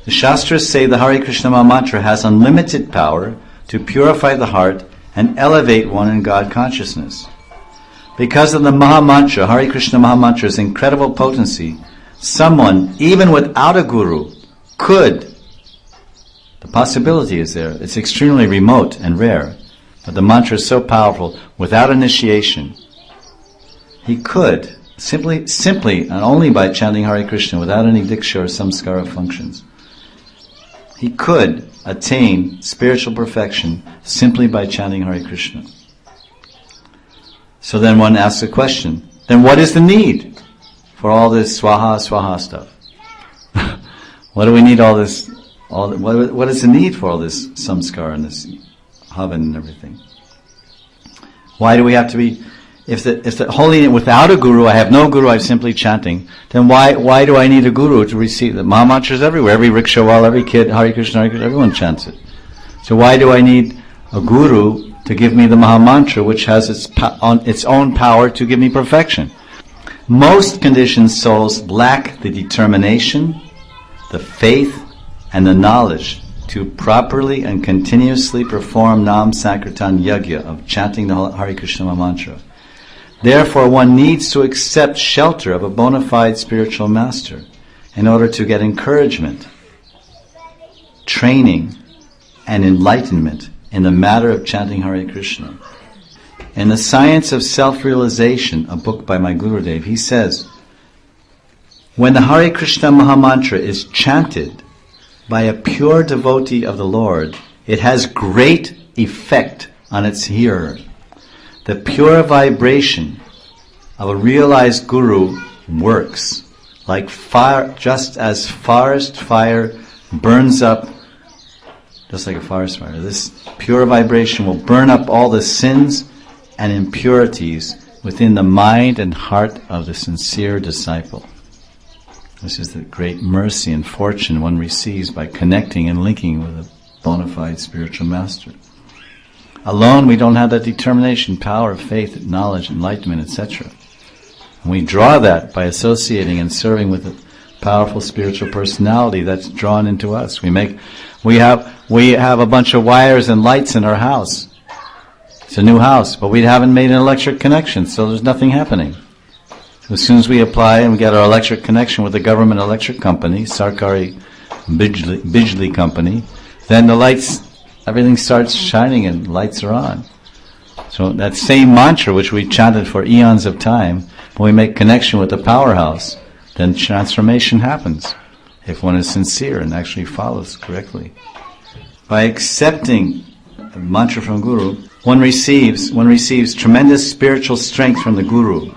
The Shastras say the Hare Krishna Maha Mantra has unlimited power to purify the heart and elevate one in God consciousness. Because of the Maha Mantra, Hare Krishna Maha Mantra's incredible potency, someone, even without a guru, could, the possibility is there, it's extremely remote and rare, but the mantra is so powerful, without initiation, he could, simply and only by chanting Hare Krishna, without any diksha or samskara functions, he could attain spiritual perfection simply by chanting Hare Krishna. So then one asks a question, then what is the need for all this swaha stuff? What do we need all this, what is the need for all this samskara and this havan and everything? Why do we have to be, if the holy, without a guru, I have no guru, I'm simply chanting, then why do I need a guru to receive the Maha Mantra is everywhere, every rickshawal, every kid, Hare Krishna, everyone chants it. So why do I need a guru to give me the Maha Mantra, which has its own power to give me perfection? Most conditioned souls lack the determination, the faith, and the knowledge to properly and continuously perform Nam Sankirtan Yagya of chanting the Hare Krishna Maha Mantra. Therefore, one needs to accept shelter of a bona fide spiritual master in order to get encouragement, training, and enlightenment in the matter of chanting Hare Krishna. In The Science of Self-Realization, a book by my Gurudev, he says, when the Hare Krishna Maha Mantra is chanted by a pure devotee of the Lord, it has great effect on its hearer. The pure vibration of a realized guru works like fire, just as forest fire burns up, just like a forest fire. This pure vibration will burn up all the sins and impurities within the mind and heart of the sincere disciple. This is the great mercy and fortune one receives by connecting and linking with a bona fide spiritual master. Alone, we don't have that determination, power, faith, knowledge, enlightenment, etc. And we draw that by associating and serving with a powerful spiritual personality that's drawn into us. We have a bunch of wires and lights in our house. It's a new house, but we haven't made an electric connection, so there's nothing happening. As soon as we apply and we get our electric connection with the government electric company, Sarkari Bijli company, then the lights, everything starts shining and lights are on. So that same mantra which we chanted for eons of time, when we make connection with the powerhouse, then transformation happens, if one is sincere and actually follows correctly. By accepting a mantra from Guru, one receives tremendous spiritual strength from the Guru,